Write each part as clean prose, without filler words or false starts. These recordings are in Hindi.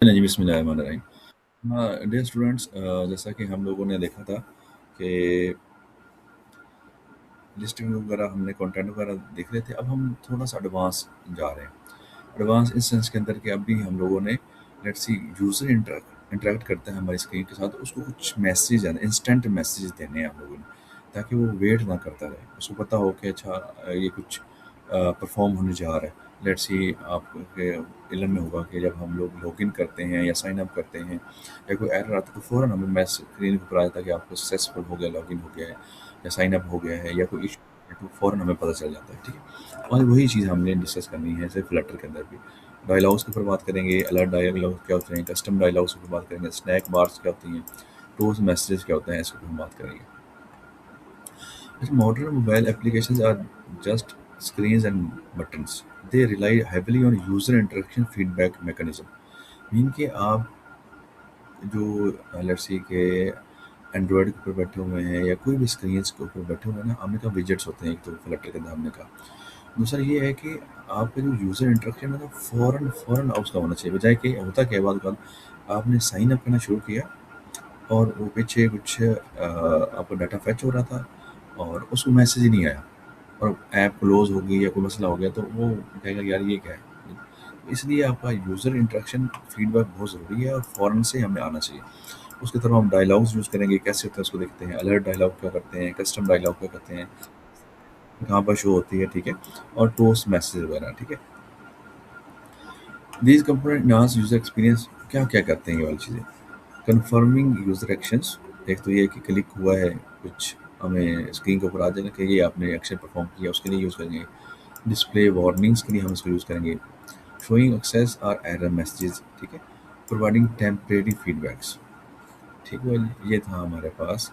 हाँ जी, बिस्मिल्लाहिर्रहमानिर्रहीम। हाँ, डियर स्टूडेंट्स, जैसा कि हम लोगों ने देखा था कि लिस्टिंग वगैरह हमने कंटेंट वगैरह देख रहे थे। अब हम थोड़ा-सा एडवांस जा रहे हैं। एडवांस इस सेंस के अंदर कि अभी हम लोगों ने लेट्स सी यूज़र इंटरैक्ट करता है हमारी स्क्रीन के साथ, तो उसको कुछ मैसेज है ना, इंस्टेंट मैसेज देने हैं हम लोगों ने, ताकि वो वेट ना करता रहे। उसको पता हो कि अच्छा ये कुछ परफ़ॉर्म होने जा रहा है। लेट्स सी आपके इल्म में होगा कि जब हम लोग लॉगिन करते हैं या साइन अप करते हैं या कोई एरर आता है, तो फ़ौरन हमें मैसेज स्क्रीन के ऊपर आ जाता है कि आपको सक्सेसफुल हो गया, लॉगिन हो गया है या साइन अप हो गया है या कोई इश्यू है, तो फ़ौरन हमें पता चल जाता है। ठीक है? और वही चीज़ हमने डिस्कस करनी है सिर्फ फ्लटर के अंदर भी। डायलॉग्स के ऊपर बात करेंगे, अलर्ट डायलॉग क्या होते हैं, कस्टम डायलॉग्स के ऊपर बात करेंगे, स्नैक बार्स क्या होती हैं, टोस्ट मैसेजेस क्या होते हैं, इसके ऊपर हम बात करेंगे। अच्छा, modern mobile applications are just screens and buttons. They rely heavily on user interaction feedback mechanism. Mean कि आप जो लेट्स सी के एंड्रॉयड के ऊपर बैठे हुए हैं या कोई भी स्क्रीन के ऊपर बैठे हुए हैं ना, हमने कहा विजेट्स होते हैं, एक तो फ्लटर के अंदर हमने कहा। दूसरा ये है कि आपका जो यूज़र इंटरेक्शन है ना, फ़ौरन फ़ौरन उसका होना चाहिए, बजाय कि होता क्या है बाद आपने साइन अप करना शुरू किया और वो पीछे कुछ आपका डाटा फेच हो रहा था और उसको मैसेज ही नहीं आया और ऐप क्लोज हो गई या कोई मसला हो गया, तो वो कहेगा यार ये क्या है। इसलिए आपका यूज़र इंटरेक्शन फीडबैक बहुत ज़रूरी है और फ़ौरन से हमें आना चाहिए। उसके तरफ हम डायलॉग्स यूज़ करेंगे, कैसे होते हैं उसको देखते हैं। अलर्ट डायलॉग क्या करते हैं, कस्टम डायलॉग क्या करते हैं, कहाँ पर शो होती है, ठीक है, और टोस्ट मैसेज वगैरह, ठीक है। These component enhance user experience क्या क्या करते हैं ये वाली चीज़ें। कन्फर्मिंग यूज़र एक्शंस, एक तो ये कि क्लिक हुआ है कुछ, हमें स्क्रीन के ऊपर आ जाएगा कि ये आपने एक्शन परफॉर्म किया, उसके लिए यूज़ करेंगे। डिस्प्ले वार्निंग्स के लिए हम इसको यूज़ करेंगे। शोइंग एक्सेस और एरर मैसेजेस, ठीक है। प्रोवाइडिंग टेम्परेरी फीडबैक्स, ठीक है। ये था हमारे पास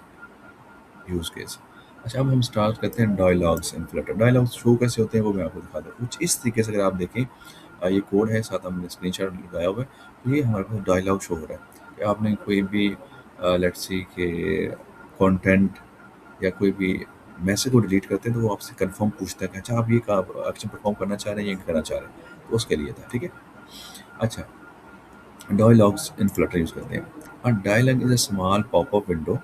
यूज़ केस। अच्छा, अब हम स्टार्ट करते हैं डायलॉग्स इन फ्लटर। डायलॉग्स शो कैसे होते हैं वो मैं आपको दिखाता हूँ। कुछ इस तरीके से अगर आप देखें, ये कोड है, साथ हमने स्क्रीनशॉट लगाया हुआ है, तो ये हमारे पास डायलॉग शो हो रहा है कि आपने कोई भी लेट्स सी के कंटेंट या कोई भी मैसेज को डिलीट करते हैं, तो वो आपसे कंफर्म पूछता है कि अच्छा आप ये एक्शन परफॉर्म करना चाह रहे हैं या करना चाह रहे हैं, तो उसके लिए था, ठीक है। अच्छा, डायलॉग्स इन फ्लटर यूज़ करते हैं। और dialog is a small popup window,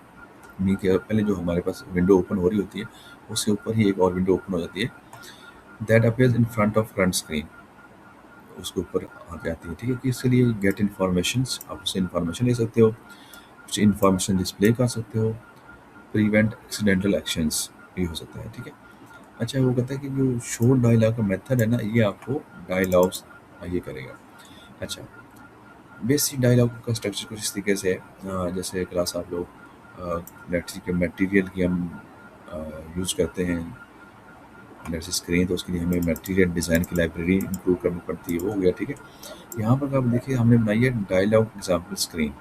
mean के पहले जो हमारे पास विंडो ओपन हो रही होती है, उसके ऊपर ही एक और विंडो ओपन हो जाती है, that appears in front of front screen, उसके ऊपर आ जाती है, ठीक है। कि इसके लिए गेट इन्फॉर्मेशन, आप उससे इन्फॉर्मेशन ले सकते हो, कुछ इन्फॉर्मेशन डिस्प्ले कर सकते हो, प्रिवेंट एक्सीडेंटल एक्शंस भी हो सकता है, ठीक है। अच्छा, वो कहता है कि जो शो डायलॉग का मेथड है ना, ये आपको डायलॉग्स ये करेगा। अच्छा, बेसिक डायलॉग का स्ट्रक्चर कुछ इस तरीके से है, जैसे क्लास आप लोग लेट्स के मटेरियल की हम यूज़ करते हैं, लेट्स स्क्रीन, तो उसके लिए हमें मटेरियल डिज़ाइन की लाइब्रेरी इंक्लूड करनी पड़ती है, वो हो गया, ठीक है। यहाँ पर आप देखिए हमने बनाई है डायलॉग एग्जाम्पल स्क्रीन,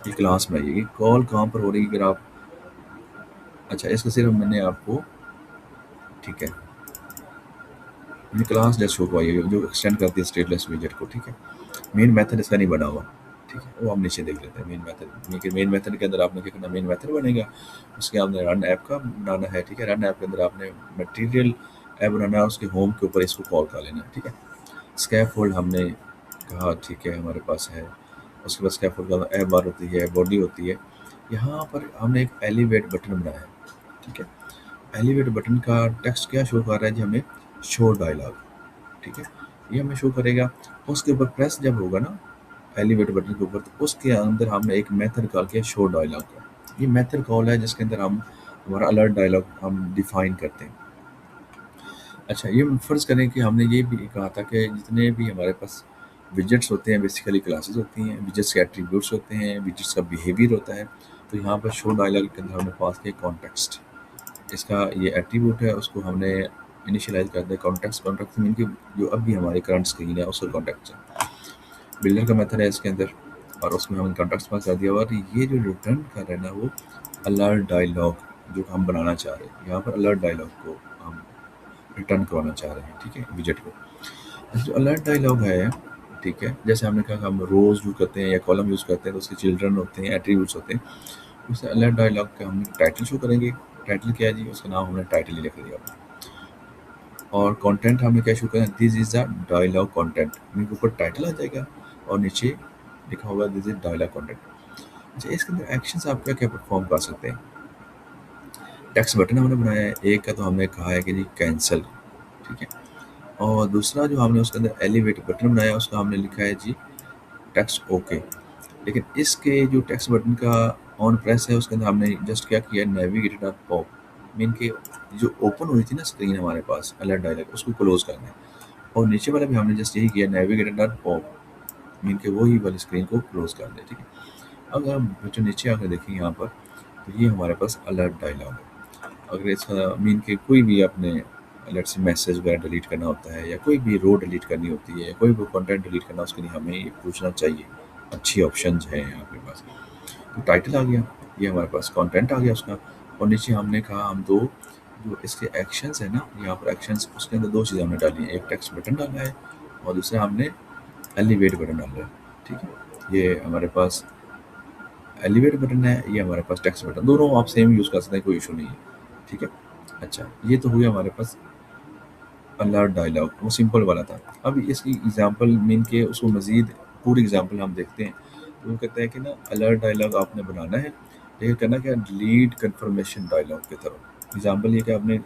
ये क्लास बनाई है। ये कॉल कहाँ पर हो रही है अगर आप, अच्छा इसका सिर्फ मैंने आपको, ठीक है, ये क्लास जस्ट शो करवाई है जो एक्सटेंड करती है स्टेटलेस विजेट को, ठीक है। मेन मेथड इसका नहीं बना हुआ, ठीक है, वो हम नीचे देख लेते हैं। मेन मेथड, मेन मेथड के अंदर आपने क्या करना, मेन मेथड बनेगा, उसके आपने रन ऐप का बनाना है, ठीक है। रन ऐप के अंदर आपने मटेरियल ऐप बनाना है, उसके होम के ऊपर इसको कॉल कर लेना है, ठीक है। स्कैफोल्ड हमने कहा, ठीक है, हमारे पास है। उसके बाद स्कैफोल्ड का ऐप बार होती है, बॉडी होती है। यहाँ पर हमने एक एलिवेट बटन बनाया है, ठीक है। एलिवेट बटन का टेक्स्ट क्या शो कर रहा है जी हमें, शो डायलॉग, ठीक है, ये हमें शो करेगा। उसके ऊपर प्रेस जब होगा ना एलिवेट बटन के ऊपर, तो उसके अंदर हमने एक मेथड कॉल किया शो डायलॉग का। ये मेथड कॉल है जिसके अंदर हम हमारा अलर्ट डायलॉग हम डिफाइन करते हैं। अच्छा, ये फ़र्ज़ करें कि हमने ये भी कहा था कि जितने भी हमारे पास विजेट्स होते हैं, बेसिकली क्लासेस होती हैं, विजेट्स के एट्रीब्यूट्स होते हैं, विजेट्स का बिहेवियर होता है। तो यहाँ पर शो डायलॉग के अंदर हमने पास किया कॉन्टेक्स्ट, इसका ये एट्रीब्यूट है, उसको हमने इनिशियलाइज़ कर दिया कॉन्टेक्स्ट। कॉन्टेक्स्ट मीन कि जो अभी हमारी करंट स्क्रीन है उसका कॉन्टेक्स्ट है। बिल्डर का मेथड है इसके अंदर, और उसमें हमने कॉन्टेक्स्ट पास कर दिया। और ये जो रिटर्न कर रहे हैं ना, वो अलर्ट डायलॉग जो हम बनाना चाह रहे हैं, यहाँ पर अलर्ट डायलॉग को हम रिटर्न करवाना चाह रहे हैं, ठीक है, विजेट को। जो अलर्ट डायलॉग है, ठीक है, जैसे हमने कहा कि हम रोज यूज़ करते हैं या कॉलम यूज़ करते हैं, तो उसके चिल्ड्रन होते हैं, एट्रीब्यूट्स होते हैं। उससे अलर्ट डायलॉग का हम टाइटल शो करेंगे। टाइटल क्या है जी, उसका नाम हमने टाइटल ही लिख दिया। और कंटेंट हमने क्या शो करना, this is the dialog content, मेरे ऊपर टाइटल आ जाएगा और नीचे लिखा होगा दिस इज डायलॉग कंटेंट। अच्छा, इसके अंदर एक्शंस आप क्या क्या परफॉर्म कर सकते हैं। टेक्स्ट बटन हमने बनाया है, एक का तो हमने कहा है कि जी कैंसिल, ठीक है। और दूसरा जो हमने उसके अंदर एलिवेट बटन बनाया है, उसका हमने लिखा है जी टेक्स्ट ओके। लेकिन इसके जो टेक्स्ट बटन का ऑन प्रेस है, उसके अंदर हमने जस्ट क्या किया, नेविगेटर डॉट पॉप मीन के जो ओपन हुई थी ना स्क्रीन हमारे पास अलर्ट डायलॉग, उसको क्लोज करना है। और नीचे वाला भी हमने जस्ट यही किया, नेविगेटर डॉट पॉप मीन के वही वाली स्क्रीन को क्लोज कर दे, ठीक है। अगर हम बच्चों नीचे आकर देखें यहाँ पर, तो ये हमारे पास अलर्ट डायलॉग है। अगर इसका मीन के कोई भी अपने अलर्ट से मैसेज वगैरह डिलीट करना होता है, या कोई भी रो डिलीट करनी होती है, या कोई भी कंटेंट डिलीट करना, उसके लिए हमें ये पूछना चाहिए। अच्छी ऑप्शंस हैं आपके पास। तो टाइटल आ गया, ये हमारे पास कंटेंट आ गया उसका। और नीचे हमने कहा हम दो जो इसके एक्शंस है ना, यहाँ पर एक्शंस, उसके अंदर दो चीज़ें हमने डाली हैं, एक टेक्स्ट बटन डाला है और दूसरा हमने एलिवेट बटन डाला है, ठीक है। ये हमारे पास एलिवेट बटन है, ये हमारे पास टेक्स्ट बटन, दोनों आप सेम यूज़ कर सकते हैं, कोई इशू नहीं है, ठीक है। अच्छा, ये तो हुई हमारे पास अलर्ट डायलॉग, वो सिंपल वाला था। अब इसकी एग्जांपल मीन के उसको मज़ीद पूरी एग्जांपल हम देखते हैं। तो वो कहता है कि ना अलर्ट डायलॉग आपने बनाना है, लेकिन करना क्या, डिलीट कन्फर्मेशन डायलॉग की तरह। एग्जांपल ये कि आपने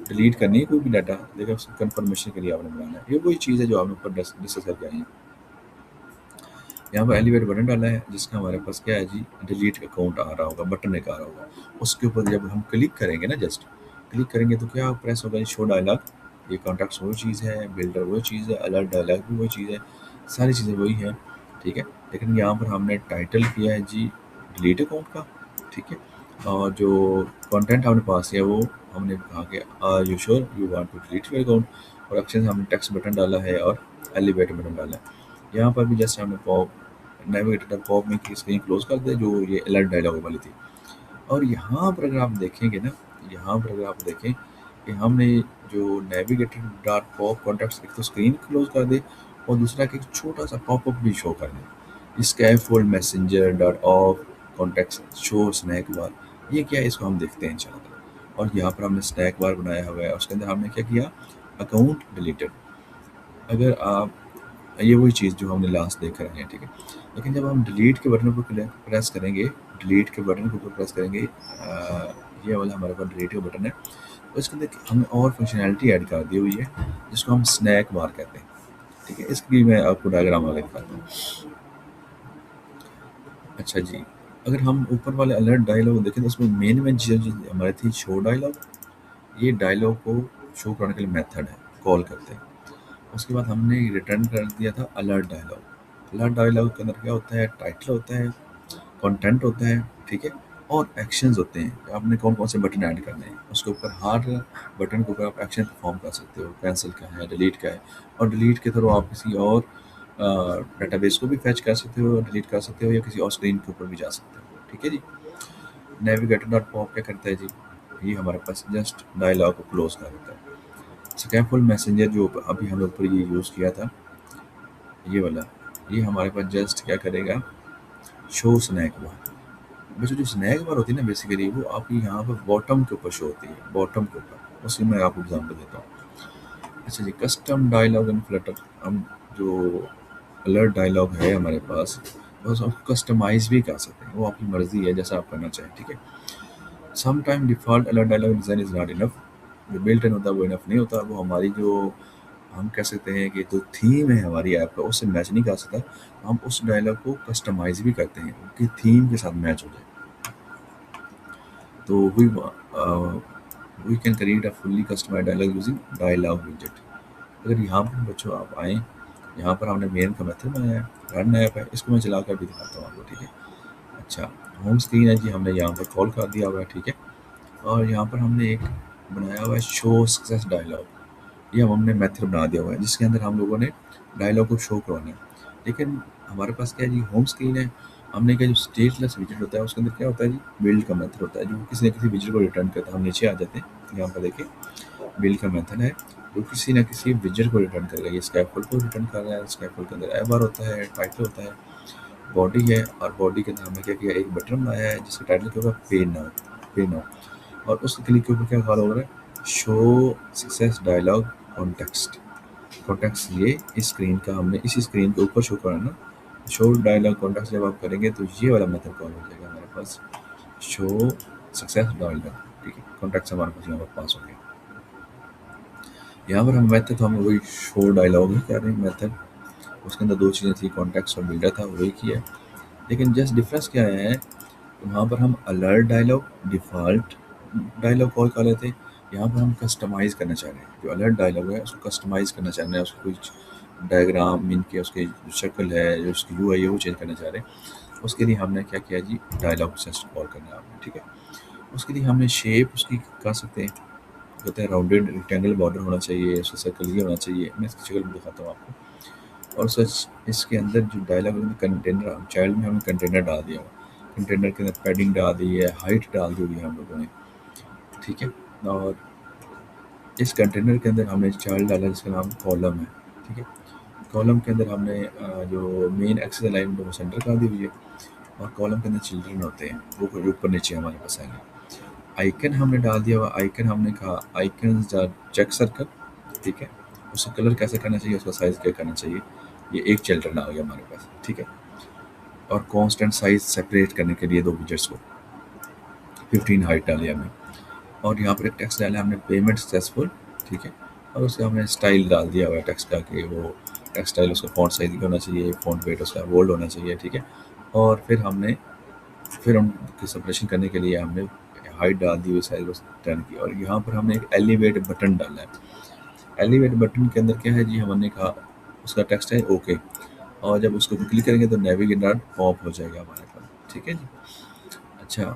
डिलीट करनी है कोई भी डाटा, लेकिन उसकी कन्फर्मेशन के लिए आपने बनाना है। ये वही चीज़ है जो आपने ऊपर डिस्कस करके आई है। यहाँ पर एलिवेट बटन डाला है, जिसका हमारे पास क्या है जी, डिलीट अकाउंट आ रहा होगा, बटन एक आ रहा होगा। उसके ऊपर जब हम क्लिक करेंगे ना, जस्ट क्लिक करेंगे तो क्या प्रेस होगा, शो डायलॉग। ये कॉन्टैक्ट्स वही चीज़ है, बिल्डर वही चीज़ है, अलर्ट डायलॉग भी वही चीज़ है, सारी चीज़ें वही हैं, ठीक है। लेकिन यहाँ पर हमने टाइटल किया है जी डिलीट अकाउंट का, ठीक है। और जो कंटेंट हमने पास किया वो हमने कहा कि are you sure you want to delete your account. और एक्शन हमने टेक्स्ट बटन डाला है और एलिवेट बटन डाला है। यहाँ पर भी जस्ट हमने पॉप नेविगेटर पॉप में की स्क्रीन क्लोज कर दे, जो ये अलर्ट डायलॉग वाली थी। और यहाँ पर अगर आप देखेंगे ना, यहाँ पर अगर आप देखें कि हमने जो नेविगेटर डॉट पॉप कॉन्टेक्ट, एक तो स्क्रीन क्लोज कर दे और दूसरा कि एक छोटा सा पॉपअप भी शो कर दे, scaffold messenger dot of context show snack bar. ये क्या है, इसको हम देखते हैं इंशाल्लाह। और यहाँ पर हमने स्नैक बार बनाया हुआ है, उसके अंदर हमने क्या किया, अकाउंट डिलीटेड। अगर आप, ये वही चीज़ जो हमने लास्ट देख रहे हैं, ठीक है। लेकिन जब हम डिलीट के बटन पर प्रेस करेंगे, डिलीट के बटन के ऊपर प्रेस करेंगे, ये वाला हमारे पास डिलीट का बटन है, तो इसके अंदर हमने और फंक्शनैलिटी ऐड कर दी हुई है, जिसको हम स्नैक बार कहते हैं, ठीक है। इसकी मैं आपको डायग्राम आगे दिखाता हूँ। अच्छा जी, अगर हम ऊपर वाले अलर्ट डायलॉग देखें तो उसमें मेन चीज़ जो हमारी थी, शो डायलॉग। ये डायलॉग को शो करने के लिए मेथड है, कॉल करते हैं। उसके बाद हमने रिटर्न कर दिया था अलर्ट डायलॉग। अलर्ट डायलॉग के अंदर क्या होता है, टाइटल होता है, कंटेंट होता है, ठीक है। और एक्शंस होते हैं कि आपने कौन कौन से बटन ऐड करने हैं। उसके ऊपर हर बटन के ऊपर आप एक्शन परफॉर्म कर सकते हो, कैंसिल का है, डिलीट का है। और डिलीट के थ्रू आप किसी और डेटाबेस को भी फैच कर सकते हो, डिलीट कर सकते हो, या किसी और स्क्रीन के ऊपर भी जा सकते हो, ठीक है जी। नेविगेटर डॉट पॉप क्या करता है जी, ये हमारे पास जस्ट डायलॉग को क्लोज कर देता है। स्कैफोल्ड मैसेंजर जो अभी हम लोग पर ये यूज़ किया था, ये वाला, ये हमारे पास जस्ट क्या करेगा, शो स्नैक बार। वैसे जो स्नैक बार होती है ना, बेसिकली वो आपकी यहाँ पर बॉटम के ऊपर शो होती है, बॉटम के ऊपर। उसकी मैं आपको एग्जांपल देता हूँ। अच्छा जी, कस्टम डायलॉग इन फ्लटर। हम जो अलर्ट डायलॉग है हमारे पास, बस आप कस्टमाइज भी कर सकते हैं, वो आपकी मर्जी है जैसा आप करना चाहें, ठीक है। Some time default alert dialog design is not enough. जो बिल्ट इन होता है वो इनफ नहीं होता, वो हमारी जो हम कह सकते हैं कि जो थीम है हमारी ऐप का, उससे मैच नहीं कर सकता। तो हम उस डायलॉग को कस्टमाइज भी करते हैं कि थीम के साथ मैच हो जाए। तो we can create a fully customized dialog using dialog विजेट। अगर यहाँ पर बच्चों आप आएँ, यहाँ पर हमने मेन का मेथड बनाया है, रन ऐप है, इसको मैं चला कर भी दिखाता हूँ आपको, ठीक है। अच्छा, होम स्क्रीन है जी, हमने यहाँ पर कॉल कर दिया हुआ है, ठीक है। और यहाँ पर हमने एक बनाया हुआ है शो सक्सेस डायलॉग। ये हमने मेथड बना दिया हुआ है, जिसके अंदर हम लोगों ने डायलॉग को शो करवाना है। लेकिन हमारे पास क्या है जी, होम स्क्रीन है। हमने क्या, जो स्टेटलेस विजेट होता है उसके अंदर क्या होता है जी, बिल्ड का मेथड होता है, जो किसी न किसी विजेट को रिटर्न करता है। हम नीचे आ जाते हैं, यहाँ पर देखिए बिल्ड का मेथड है, जो किसी न किसी विजेट को रिटर्न करेगा। ये स्कैफोल्ड को रिटर्न कर रहा है। स्कैफोल्ड के अंदर एबार होता है, टाइटल होता है, बॉडी है, और बॉडी के अंदर हमने क्या किया, एक बटन बनाया है जिसके टाइटल के ऊपर पे नाउ, पे नाउ। और उस क्लिक के ऊपर क्या कॉल हो रहा है, show success dialog context. Context ये इस स्क्रीन का हमने इसी स्क्रीन के ऊपर शो कराना, शो डायलॉग कॉन्टैक्ट जब आप करेंगे तो ये वाला मेथड कॉल हो जाएगा हमारे पास, शो सक्सेस डायलॉग। ठीक है, कॉन्टैक्ट्स हमारे पास यहाँ पर पास हो गया। यहाँ पर हम मेथड तो हम वही शो डायलॉग ही कर रहे हैं मेथड, उसके अंदर दो चीज़ें थी, कॉन्टैक्ट्स और बिल्डर था, वही किया है। लेकिन जस्ट डिफरेंस क्या है, वहाँ पर हम alert dialog default dialog call कर रहे थे, यहाँ पर हम कस्टमाइज़ करना चाह रहे हैं। जो अलर्ट डायलॉग है उसको कस्टमाइज़ करना चाह रहे हैं, उसको कुछ डायग्राम मीन के उसकी जो शक्ल है, जो उसकी यूआई है वो चेंज करना चाह रहे हैं। उसके लिए हमने क्या किया जी, डायलॉग सिस्टम कॉल करना है आपने। ठीक है, उसके लिए हमने शेप उसकी कर सकते हैं, कहते हैं राउंडेड रेक्टेंगल बॉर्डर होना चाहिए, उसका सर्कल ये होना चाहिए। मैं इसकी शक्ल दिखाता हूँ आपको। और सच इसके अंदर जो डायलॉग में कंटेनर चाइल्ड में हमने कंटेनर डाल दिया हुआ, कंटेनर के अंदर पैडिंग डाल दी है, हाइट डाल दी हुई है हम लोगों ने। ठीक है, और इस कंटेनर के अंदर हमने चाइल्ड डाला जिसका नाम कॉलम है। ठीक है, कॉलम के अंदर हमने जो मेन एक्सेस लाइन वो सेंटर कर दी हुई है, और कॉलम के अंदर चिल्ड्रन होते हैं वो ऊपर नीचे हमारे पास आएंगे। आइकन हमने डाल दिया हुआ, आइकन हमने कहा आइकन चेक सर्कल। ठीक है, उसका कलर कैसे करना चाहिए, उसका साइज़ क्या करना चाहिए, ये एक चिल्ड्रन आ गया हमारे पास। ठीक है, और कांस्टेंट साइज सेपरेट करने के लिए दो विजेट्स को 15 हाइट डाली हमने, और यहाँ पर एक टेक्स्ट डाला हमने पेमेंट सक्सेसफुल। ठीक है, और उसका हमने स्टाइल डाल दिया हुआ है टेक्स्ट का कि वो टेक्स्ट स्टाइल उसका फॉन्ट साइज होना चाहिए, फॉन्ट वेट उसका बोल्ड होना चाहिए। ठीक है, और फिर हम सेपरेशन करने के लिए हमने हाइट डाल दी हुई साइज बस टर्न की, और यहाँ पर हमने एक एलिवेट बटन डाला है। एलिवेट बटन के अंदर क्या है जी, हमने कहा उसका टेक्स्ट है ओके, और जब उसको क्लिक करेंगे तो नेविगेटर पॉप हो जाएगा हमारे पास। ठीक है जी। अच्छा,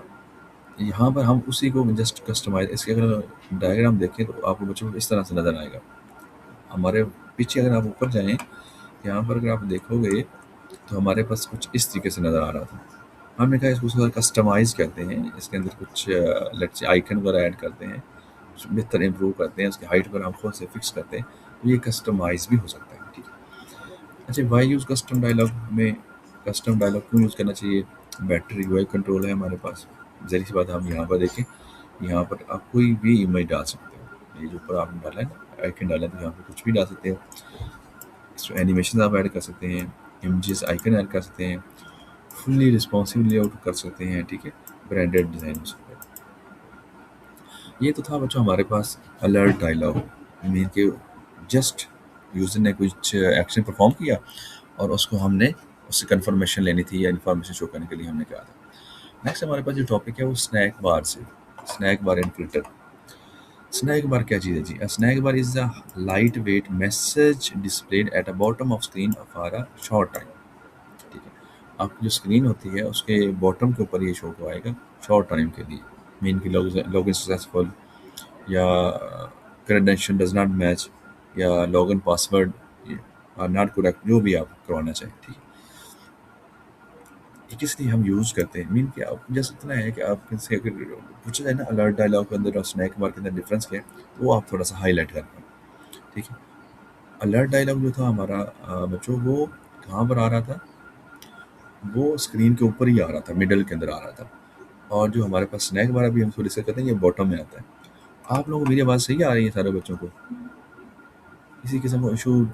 यहाँ पर हम उसी को जस्ट कस्टमाइज, इसके अगर डायग्राम देखें तो आपको बच्चों को इस तरह से नज़र आएगा। हमारे पीछे अगर आप ऊपर जाएं, यहाँ पर अगर आप देखोगे तो हमारे पास कुछ इस तरीके से नज़र आ रहा था। हमने कहा इसको उसका कस्टमाइज़ करते हैं, इसके अंदर कुछ लेट्स से आइकन वगैरह ऐड करते हैं, कुछ बेहतर इम्प्रूव करते हैं, उसकी हाइट पर हम खुद से फिक्स करते हैं, तो ये कस्टमाइज़ भी हो सकता है। ठीक है, अच्छा वाई यूज़ कस्टम डायलॉग में, कस्टम डायलॉग क्यों यूज़ करना चाहिए, बैटरी यूआई कंट्रोल है हमारे पास। ज़ाहिर सी बात है, हम यहाँ पर देखें, यहाँ पर आप कोई भी इमेज डाल सकते हो, ये जो ऊपर आपने डाला है ना आइकन डाला है, तो यहाँ पर कुछ भी डाल सकते हो। इसमें एनिमेशन आप ऐड कर सकते हैं, इमेजेस आइकन ऐड कर सकते हैं, फुल्ली रिस्पॉन्सिव लेआउट कर सकते हैं। ठीक है, ब्रांडेड डिज़ाइन हो सकता है। ये तो था बच्चों हमारे पास अलर्ट डायलॉग, मीन के जस्ट यूज़र ने कुछ एक्शन परफॉर्म किया और उसको हमने उससे कंफर्मेशन लेनी थी या इन्फॉर्मेशन शो करने के लिए हमने कहा था। नेक्स्ट हमारे पास जो टॉपिक है वो स्नैक बार से, snack bar and filter. Snack bar क्या चीज़ है जी, snack bar is a light weight message displayed at a bottom of screen for a short time. ठीक है, आपकी जो स्क्रीन होती है उसके बॉटम के ऊपर ये शो को आएगा शॉर्ट टाइम के लिए, मीन की लॉग इन सक्सेसफुल, या क्रेडेंशियल डज नॉट मैच, या login password are not correct, जो भी आप करवाना चाहें। ठीक है, ये किस लिए हम यूज़ करते हैं, मीन कि आप जैसे इतना है कि आप किसी अगर पूछा जाए ना अलर्ट डायलॉग के अंदर और स्नैक बार के अंदर डिफरेंस क्या है, तो वो आप थोड़ा सा हाईलाइट कर पाएँ। ठीक है, अलर्ट डायलॉग जो था हमारा बच्चों, वो कहाँ पर आ रहा था, वो स्क्रीन के ऊपर ही आ रहा था, मिडल के अंदर आ रहा था। और जो हमारे पास स्नैक बार अभी हम इसको डिस्कस करते हैं, ये बॉटम में आता है। आप लोगों को मेरी आवाज़ सही आ रही है सारे बच्चों को, किसी किस्म का इशू?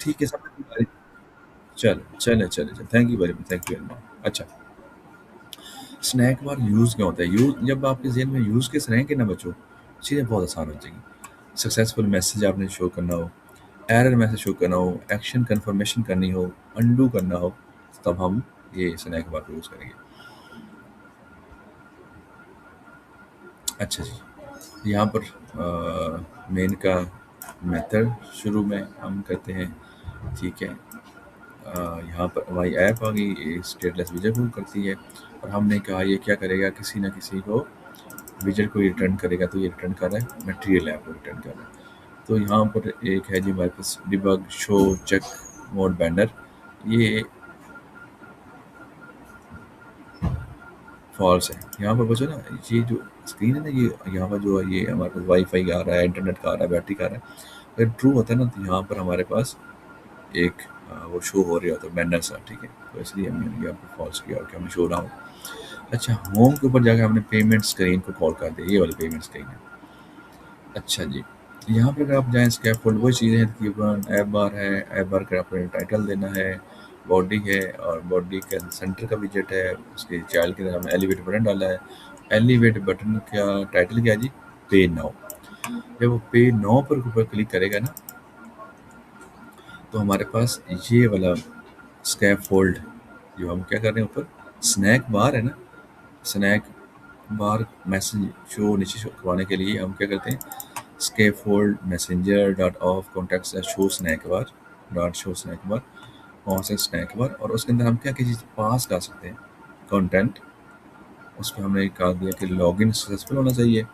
ठीक है, समझ में आ रही? चलो चले चले चले, thank you very much, thank you very much. अच्छा, स्नैक बार यूज़ क्या होता है, यूज़ जब आपके जेहन में यूज़ केस रहेंगे ना बच्चों, चीज़ें बहुत आसान हो जाएंगी। सक्सेसफुल मैसेज आपने शो करना हो, एरर मैसेज शो करना हो, एक्शन कंफर्मेशन करनी हो, अंडू करना हो, तब हम ये स्नैक बार को यूज़ करेंगे। अच्छा जी, यहाँ पर मेन का मेथड शुरू में हम करते हैं। ठीक है, यहाँ पर हमारी ऐप आ गई, स्टेटलेस विजट मूव करती है, और हमने कहा ये क्या करेगा, किसी ना किसी को विजट को रिटर्न करेगा, तो ये रिटर्न कर रहा है मटेरियल ऐप को रिटर्न कर रहा है। तो यहाँ पर एक है जी हमारे पास debug show check mode banner, ये फॉल्स है। यहाँ पर बचो ना, ये जो स्क्रीन है ना, ये यहाँ पर जो है ये हमारे पास वाईफाई आ रहा है, इंटरनेट का आ रहा है, बैटरी का आ रहा है। अगर ट्रू होता है ना तो यहाँ पर हमारे पास एक वो शो हो रहा होता है बैनर सा। ठीक है, तो इसलिए हमने यहाँ पर फॉल्स किया और कि हमें शो रहा हो। अच्छा, होम के ऊपर जाकर हमने पेमेंट स्क्रीन को कॉल कर दिया, ये वाली पेमेंट स्क्रीन है। अच्छा जी, यहाँ पर अगर आप जाएँ स्कैफोल्ड वही चीज़ें हैं तकरीबन ऐप बार है, ऐप बार का आपको टाइटल देना है, बॉडी है और बॉडी के सेंटर का विजेट है, उसके चाइल्ड की तरह हमने एलिवेट बटन डाला है। एलिवेट बटन का टाइटल क्या है जी? पे नाउ। जब वो पे नाउ पर ऊपर क्लिक करेगा ना, तो हमारे पास ये वाला स्कैफोल्ड जो हम क्या कर रहे हैं ऊपर स्नैक बार है ना, स्नैक बार मैसेज शो नीचे शो करवाने के लिए हम क्या करते हैं scaffold messenger dot of context show snack bar dot show snack bar वहाँ से स्नैक बार और उसके अंदर हम क्या क्या चीज़ पास कर सकते हैं कंटेंट। उसमें हमने कहा दिया कि लॉगिन सक्सेसफुल होना चाहिए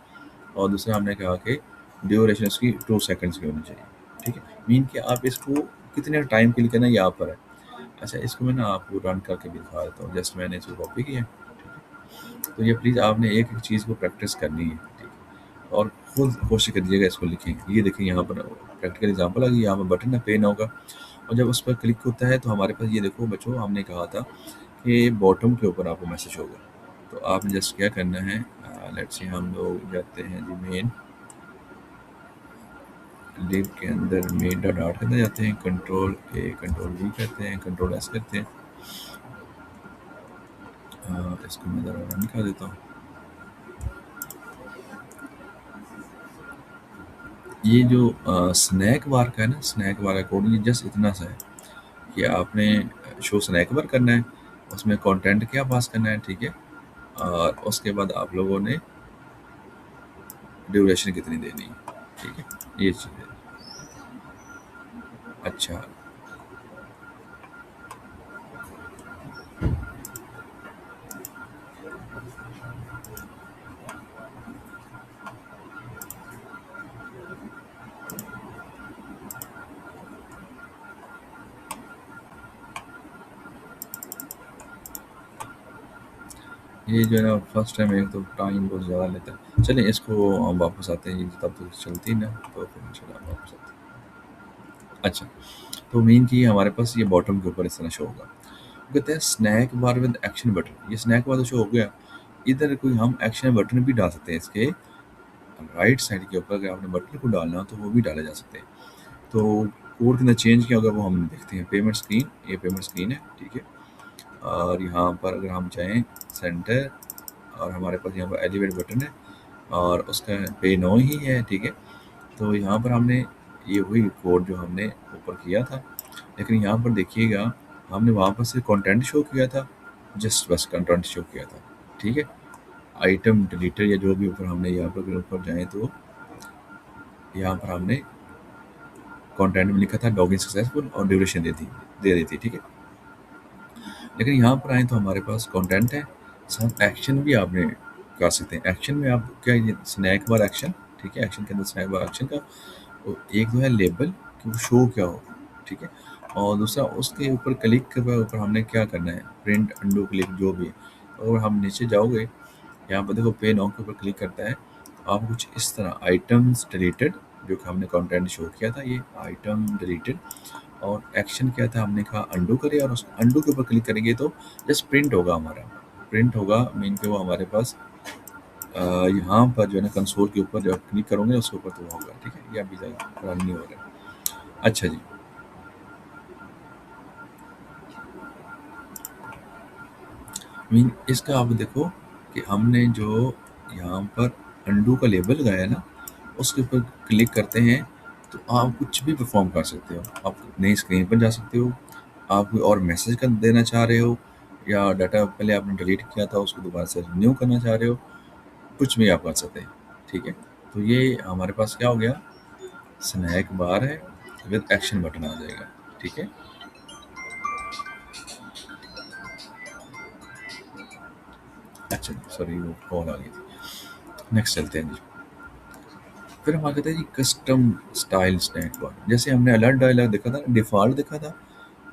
और दूसरा हमने कहा कि ड्यूरेशन इसकी 2 सेकंड्स की होनी चाहिए। ठीक है, मीन कि आप इसको कितने टाइम के लिए करना है यहाँ पर है। अच्छा, इसको मैं ना आपको रन करके भी दिखा देता हूँ, जस्ट मैंने इसको कॉपी किया है। तो ये प्लीज़ आपने एक एक चीज़ को प्रैक्टिस करनी है, ठीक है, और खुद कोशिश करिएगा इसको लिखें। ये देखिए यहाँ पर प्रैक्टिकल एग्जांपल आ गई, यहाँ पर बटन है पे नाउ का और जब उस पर क्लिक होता है तो हमारे पास ये देखो बच्चों हमने कहा था कि बॉटम के ऊपर आपको मैसेज होगा। तो आपने जस्ट क्या करना है, लेट्स से हम लोग जाते हैं जी मेन लिव के अंदर मेन डॉट आउट करते जाते हैं, कंट्रोल ए कंट्रोल वी करते हैं, कंट्रोल एस करते हैं। इसको मैं ज़रा रन कर देता हूँ। ये जो स्नैक बार का है ना, स्नैक बार का कोड ये जस्ट इतना सा है कि आपने शो स्नैक बार करना है, उसमें कंटेंट क्या पास करना है, ठीक है, और उसके बाद आप लोगों ने ड्यूरेशन कितनी देनी है, ठीक है, ये चीज़ है। अच्छा, ये जो है ना फर्स्ट टाइम एक तो टाइम बहुत ज़्यादा लेता है। चलिए इसको हम वापस आते हैं, ये तब तक चलती ना तो फिर इंशाल्लाह वापस आते हैं। अच्छा, तो मेन की हमारे पास ये बॉटम के ऊपर इस तरह शो होगा। वो कहते हैं snack bar with action button, ये स्नैक बार तो शो हो गया। इधर कोई हम एक्शन बटन भी डाल सकते हैं, इसके राइट साइड के ऊपर अगर आपने बटन को डालना हो तो वो भी डाले जा सकते हैं। तो कोड के अंदर चेंज क्या होगा वो हम देखते हैं। पेमेंट स्क्रीन, ये पेमेंट स्क्रीन है, ठीक है, और यहाँ पर अगर हम चाहें सेंटर और हमारे पास यहाँ पर एलिवेट बटन है और उसका पे नो ही है, ठीक है। तो यहाँ पर हमने ये वही कोड जो हमने ऊपर किया था, लेकिन यहाँ पर देखिएगा हमने वहाँ पर से कंटेंट शो किया था, जस्ट बस कंटेंट शो किया था, ठीक है। आइटम डिलीटर या जो भी ऊपर हमने यहाँ पर अगर ऊपर जाएँ तो यहाँ पर हमने कंटेंट में लिखा था लॉगिन सक्सेसफुल और ड्यूरेशन दे दी थी, ठीक है। लेकिन यहाँ पर आए तो हमारे पास कंटेंट है, साथ एक्शन भी आपने कर सकते हैं। एक्शन में आप क्या ये स्नैक बार एक्शन, ठीक है, एक्शन के अंदर स्नैक बार एक्शन का तो एक तो है लेबल कि वो शो क्या हो, ठीक है, और दूसरा उसके ऊपर क्लिक के ऊपर हमने क्या करना है प्रिंट अंडू क्लिक जो भी है। तो अगर हम नीचे जाओगे यहाँ पर देखो पे नाउ के ऊपर क्लिक करता है तो आप कुछ इस तरह आइटम्स डिलीटेड जो कि हमने कंटेंट शो किया था ये आइटम डिलीटेड और एक्शन क्या था हमने कहा अंडू करें और उस अंडू के ऊपर क्लिक करेंगे तो जस्ट प्रिंट होगा हमारा, प्रिंट होगा मीन के वो हमारे पास यहाँ पर जो है ना कंसोल के ऊपर जब क्लिक करोगे उसके ऊपर तो वो होगा, ठीक है, ये अभी तक रन नहीं हो रहा है। अच्छा जी, मीन इसका आप देखो कि हमने जो यहाँ पर अंडू का लेबल लगाया है ना उसके ऊपर क्लिक करते हैं तो आप कुछ भी परफॉर्म कर सकते हो। आप नई स्क्रीन पर जा सकते हो, आप कोई और मैसेज कर देना चाह रहे हो या डाटा पहले आपने डिलीट किया था उसको दोबारा से रिन्यू करना चाह रहे हो, कुछ भी आप कर सकते हैं, ठीक है। तो ये हमारे पास क्या हो गया स्नैक बार है विद एक्शन बटन आ जाएगा, ठीक है। अच्छा, सॉरी वो कॉल आ गई थी। नेक्स्ट चलते हैं जी। फिर हमारा कहते हैं जी कस्टम स्टाइल स्नैक बार, जैसे हमने अलर्ट डायलॉग देखा था डिफ़ॉल्ट देखा था,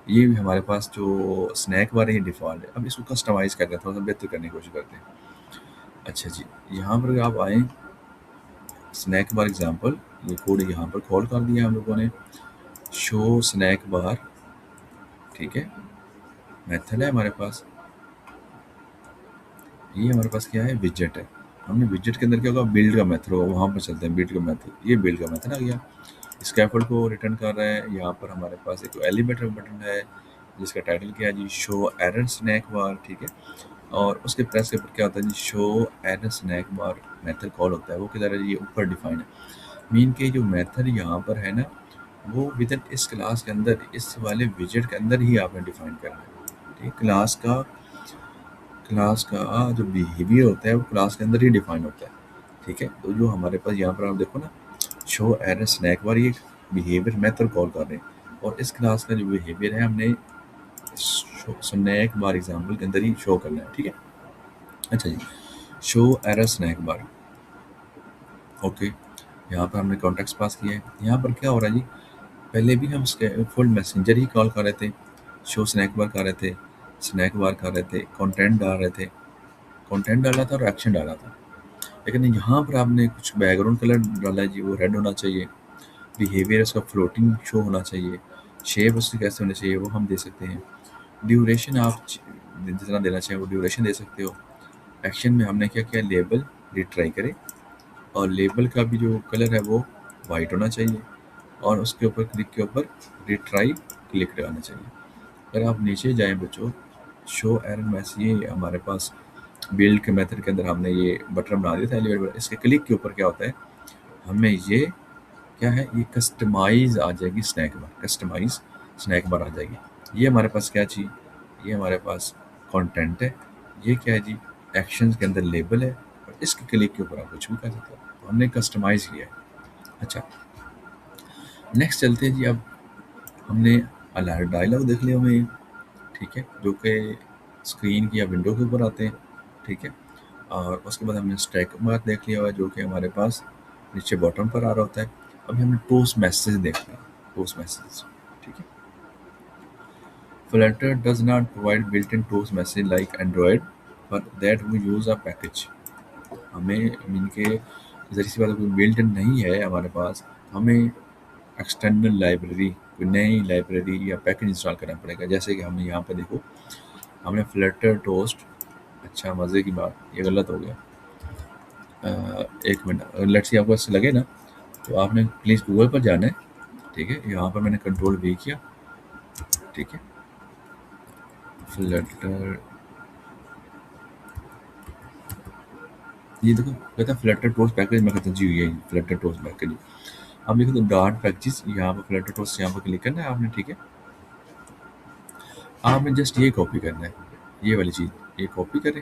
ये भी हमारे पास जो स्नैक बार है ये डिफ़ॉल्ट है। अब इसको कस्टमाइज़ करते हैं, थोड़ा सा बेहतर करने की कोशिश करते हैं। अच्छा जी, यहाँ पर अगर आप आएँ स्नैक बार एग्ज़ाम्पल, ये कोड यहाँ पर कॉल कर दिया हम लोगों ने, शो स्नैक बार, ठीक है, मेथड है हमारे पास। ये हमारे पास क्या है विजेट है, हमने विजेट के अंदर क्या होगा, बिल्ड का मेथड होगा, वहाँ पर चलते हैं बिल्ड का मेथड। ये बिल्ड का मेथड आ गया, स्कैफोल्ड को रिटर्न कर रहा है। यहाँ पर हमारे पास एक एलिमेंटर बटन है जिसका टाइटल क्या है जी, शो एरर स्नैक बार, ठीक है। और उसके प्रेस के ऊपर क्या होता है जी, show error snack bar method call होता है। वो किधर है, ये ऊपर डिफाइन है। मीन के जो मेथड यहाँ पर है ना, वो विद इन इस क्लास के अंदर, इस वाले विजेट के अंदर ही आपने डिफाइन करना है, ठीक। क्लास का जो बिहेवियर होता है वो क्लास के अंदर ही डिफाइन होता है, ठीक है। तो जो हमारे पास यहाँ पर आप देखो ना, शो एरर स्नैक बार, ये बिहेवियर मेथड कॉल कर रहे हैं, और इस क्लास का जो बिहेवियर है हमने स्नैक बार एग्जाम्पल के अंदर ही शो करना है, ठीक है। अच्छा जी, show error snack bar, okay. यहाँ पर हमने कॉन्टेक्स्ट पास किया है। यहाँ पर क्या हो रहा है जी, पहले भी हम फुल मैसेंजर ही कॉल कर रहे थे, शो स्नैक बार कर रहे थे, स्नैक बार कर रहे थे, कंटेंट डाल रहे थे, कंटेंट डाला था और एक्शन डाला था। लेकिन यहाँ पर आपने कुछ बैकग्राउंड कलर डाला है जी, वो रेड होना चाहिए। बिहेवियर उसका फ्लोटिंग शो होना चाहिए। शेप उसकी कैसे होनी चाहिए वो हम दे सकते हैं। ड्यूरेशन आप जितना देना चाहिए वो ड्यूरेशन दे सकते हो। एक्शन में हमने क्या किया, लेबल रिट्राई करे, और लेबल का भी जो कलर है वो वाइट होना चाहिए, और उसके ऊपर क्लिक के ऊपर रिट्राई क्लिक लगाना चाहिए। अगर आप नीचे जाएं बच्चों, शो एरर मैसेज, ये हमारे पास बिल्ड के मेथड के अंदर हमने ये बटन बना दिया था एलिवेटर। इसके क्लिक के ऊपर क्या होता है, हमें ये क्या है, ये कस्टमाइज आ जाएगी snack bar, customize snack bar आ जाएगी। ये हमारे पास क्या चीज़, ये हमारे पास कंटेंट है, ये क्या है जी, एक्शंस के अंदर लेबल है, और इसके क्लिक के ऊपर आप कुछ भी कर सकते हो। तो हमने कस्टमाइज किया है। अच्छा, नेक्स्ट चलते हैं जी। अब हमने अलर्ट डायलॉग देख लिया हमें, ठीक है, जो कि स्क्रीन की या विंडो के ऊपर आते हैं, ठीक है। और उसके बाद हमने स्टैक बार देख लिया हुआ है, जो कि हमारे पास नीचे बॉटम पर आ रहा होता है। अभी हमने टोस्ट मैसेज देखना है, टोस्ट मैसेज, ठीक है। Flutter does not provide built-in toast message like Android, but that we use a package। हमें इनके ज़रिए सी बात, कोई बिल्ट इन नहीं है हमारे पास, हमें एक्सटर्नल लाइब्रेरी, कोई नई लाइब्रेरी या पैकेज इंस्टॉल करना पड़ेगा। जैसे कि हमने यहाँ पे देखो, हमने फ्लटर टोस्ट, अच्छा मज़े की बात, ये गलत हो गया। एक मिनट, लेट्स सी आपको ऐसे लगे ना, तो आपने प्लीज़ गूगल पर जाना है, ठीक है। यहाँ पर मैंने कंट्रोल V किया, ठीक है। फ्लटर, ये देखो कहता है फ्लटर टोस्ट पैकेज, मैं कहता हूँ जी ये फ्लटर टोस्ट पैकेज। अब देखो तो डॉट पैकेज, यहाँ पर फ्लटर टोस्ट यहाँ पर क्लिक करना है आपने, ठीक है। आपने जस्ट ये कॉपी करना है, ये वाली चीज़, ये कॉपी करें,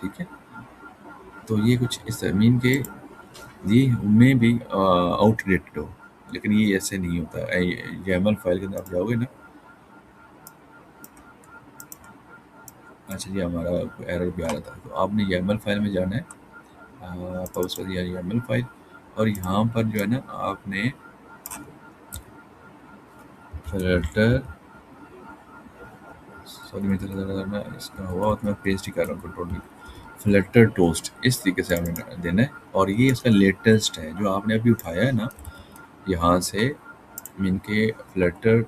ठीक है। तो ये कुछ इस मीन के ये में भी आउटडेटेड हो, लेकिन ये ऐसे नहीं होता। YAML फाइल के अंदर आप जाओगे ना, अच्छा जी हमारा एरर भी आ रहा था, तो आपने YAML फाइल में जाना है, पाउस कर दिया YAML फाइल, और यहाँ पर जो है ना आपने फिल्टर, सॉरी मैं ना इसका हुआ तो मैं पेस्ट ही कर रहा हूँ, कंट्रोल फ्लटर टोस्ट, इस तरीके से आपने देना है। और ये इसका लेटेस्ट है जो आपने अभी उठाया है ना यहाँ से, मीन के फ्लटर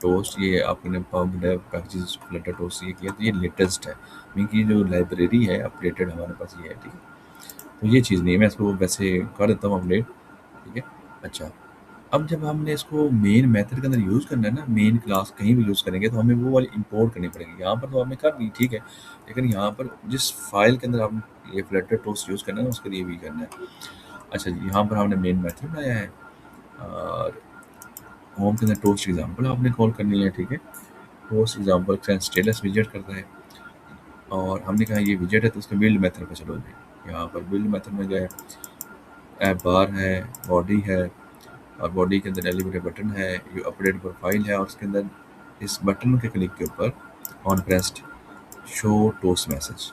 टोस्ट, ये आपने pub dev packages Flutter toast ये किया, तो ये लेटेस्ट है। मीन की जो लाइब्रेरी है अपडेटेड हमारे पास ये है, ठीक है। तो ये चीज़ नहीं है, मैं इसको वैसे कर देता हूँ अपडेट, ठीक है। अच्छा, अब जब हमने इसको मेन मेथड के अंदर यूज़ करना है ना, मेन क्लास कहीं भी यूज़ करेंगे तो हमें वो वाली इंपोर्ट करनी पड़ेगी। यहाँ पर तो आपने कर दी, ठीक है, लेकिन यहाँ पर जिस फाइल के अंदर आपने ये फ्लटर टोस्ट यूज़ करना है उसके लिए भी करना है। अच्छा जी, यहाँ पर हमने मेन मेथड बनाया है, और होम के अंदर टोस्ट एग्जाम्पल आपने कॉल करनी है, ठीक है। टोस्ट एग्जाम्पल का स्टेटस विजिट करता है, और हमने कहा ये विजिट है तो उसके बिल्ड मेथड पर चलो जी। यहाँ पर बिल्ड मेथड में गए, ऐप बार है, बॉडी है, और बॉडी के अंदर एलिवेटर बटन है, ये अपडेट प्रोफाइल है, और उसके अंदर इस बटन के क्लिक के ऊपर on pressed show toast message.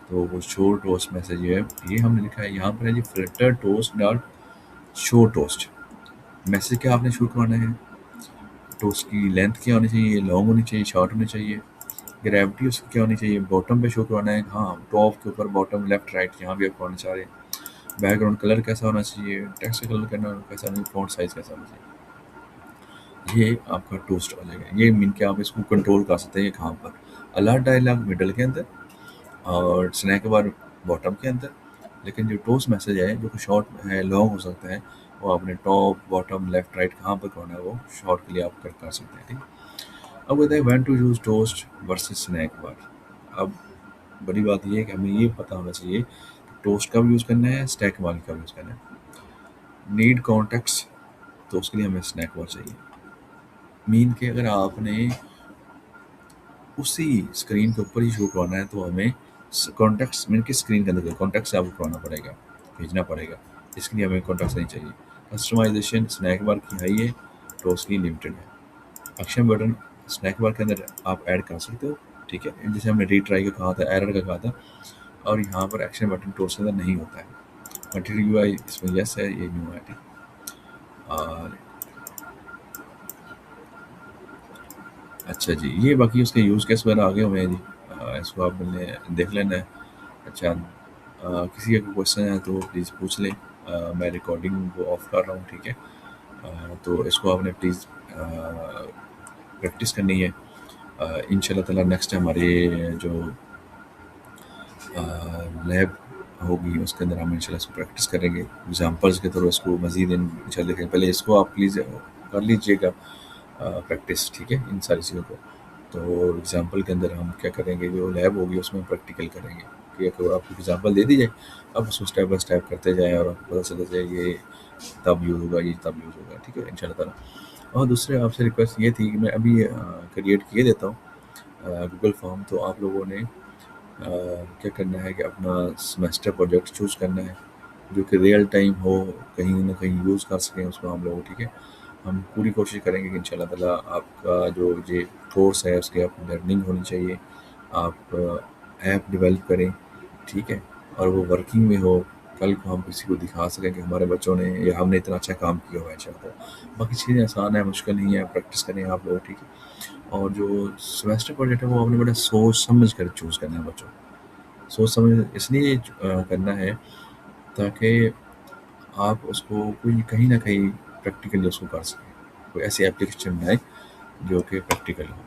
तो वो शो टोस्ट मैसेज है, ये हमने लिखा है यहाँ पर है जी, flutter toast dot show toast message. क्या आपने शो करवाना है, टोस्ट की लेंथ क्या होनी चाहिए, लॉन्ग होनी चाहिए, शॉर्ट होनी चाहिए, ग्रेविटी उसकी क्या होनी चाहिए, बॉटम पे शो करवाना है, हाँ टॉप के ऊपर, बॉटम, लेफ्ट, राइट, जहाँ भी आप करवाना चाह रहे हैं। बैकग्राउंड कलर कैसा होना चाहिए, टेक्स्ट का कलर करना कैसा होना चाहिए, फॉन्ट साइज कैसा होना चाहिए। ये आपका टोस्ट हो जाएगा। ये मीन के आप इसको कंट्रोल कर सकते हैं कहाँ पर, अलर्ट डायलॉग मिडल के अंदर, और स्नैक बार बॉटम के अंदर। लेकिन जो टोस्ट मैसेज है जो कि शॉर्ट है, लॉन्ग हो सकता है, वो आपने टॉप बॉटम लेफ्ट राइट कहाँ पर करना है वो शॉर्ट के लिए आप कर सकते हैं, ठीक है। अब कहते हैं when to use toast versus snack bar. अब बड़ी बात ये है कि हमें ये पता होना चाहिए टोस्ट कब यूज़ करना है, स्नैक बार कब यूज़ करना है। नीड कॉन्टेक्स्ट, तो उसके लिए हमें स्नैक बार चाहिए। मीन कि अगर आपने उसी स्क्रीन के ऊपर ही शो करवाना है तो हमें कॉन्टेक्स्ट मीन की स्क्रीन के अंदर कॉन्टेक्ट से आपको करवाना पड़ेगा, भेजना पड़ेगा। इसके लिए हमें कॉन्टेक्ट नहीं चाहिए। कस्टमाइजेशन स्नैक बार की हाई है, टोस्ट की लिमिटेड है। एक्शन बटन स्नैक बार के अंदर आप ऐड कर सकते हो, ठीक है। जैसे हमने रीट्राई का कहा था, एरर का कहा था, और यहाँ पर एक्शन बटन टोस्ट के अंदर नहीं होता है। मटेरियल यूआई इसमें यस है, ये न्यू है, ठीक। और अच्छा जी, ये बाकी उसके यूज़ केस वगैरह आगे हुए हैं जी। इसको आपने देख लेना है। अच्छा, किसी का कोई क्वेश्चन है तो प्लीज़ पूछ लें। मैं रिकॉर्डिंग को ऑफ कर रहा हूँ, ठीक है। तो इसको आपने प्लीज़ प्रैक्टिस करनी है। इंशाल्लाह ताला नेक्स्ट हमारे जो लैब होगी उसके अंदर हम इंशाल्लाह इसको प्रैक्टिस करेंगे एग्जांपल्स के थ्रू। इसको मज़ीद इंशाल्लाह देखेंगे। पहले इसको आप प्लीज़ कर लीजिएगा प्रैक्टिस, ठीक है, इन सारी चीज़ों को। तो एग्जांपल के अंदर हम क्या करेंगे, जो लैब होगी उसमें प्रैक्टिकल करेंगे, ठीक है। तो आपको एग्जांपल दे दी जाए, अब उसको स्टेप बाय स्टेप करते जाएँ और आपको पता चलता जाए ये तब यूज़ होगा, ये तब यूज़ होगा, ठीक है, इंशाल्लाह ताला। और दूसरे आपसे रिक्वेस्ट ये थी कि मैं अभी क्रिएट किए देता हूँ गूगल फॉर्म। तो आप लोगों ने क्या करना है कि अपना सेमेस्टर प्रोजेक्ट चूज़ करना है जो कि रियल टाइम हो, कहीं ना कहीं यूज़ कर सकें उसको हम लोग, ठीक है। हम पूरी कोशिश करेंगे कि इंशाल्लाह ताला आपका जो ये कोर्स है उसकी आप लर्निंग होनी चाहिए, आप ऐप डेवलप करें, ठीक है, और वो वर्किंग में हो। कल को हम किसी को दिखा सकें कि हमारे बच्चों ने या हमने इतना अच्छा काम किया हुआ है इंशाल्लाह। बाकी चीज़ें आसान है, मुश्किल नहीं है, प्रैक्टिस करें आप लोग, ठीक है। और जो सेमेस्टर प्रोजेक्ट है वो आपने बड़ा सोच समझ कर चूज़ करना है बच्चों। सोच समझ इसलिए करना है ताकि आप उसको कोई कहीं न कहीं प्रैक्टिकली उसको कर सकें। कोई ऐसी एप्लीकेशन बनाएँ जो कि प्रैक्टिकल हो।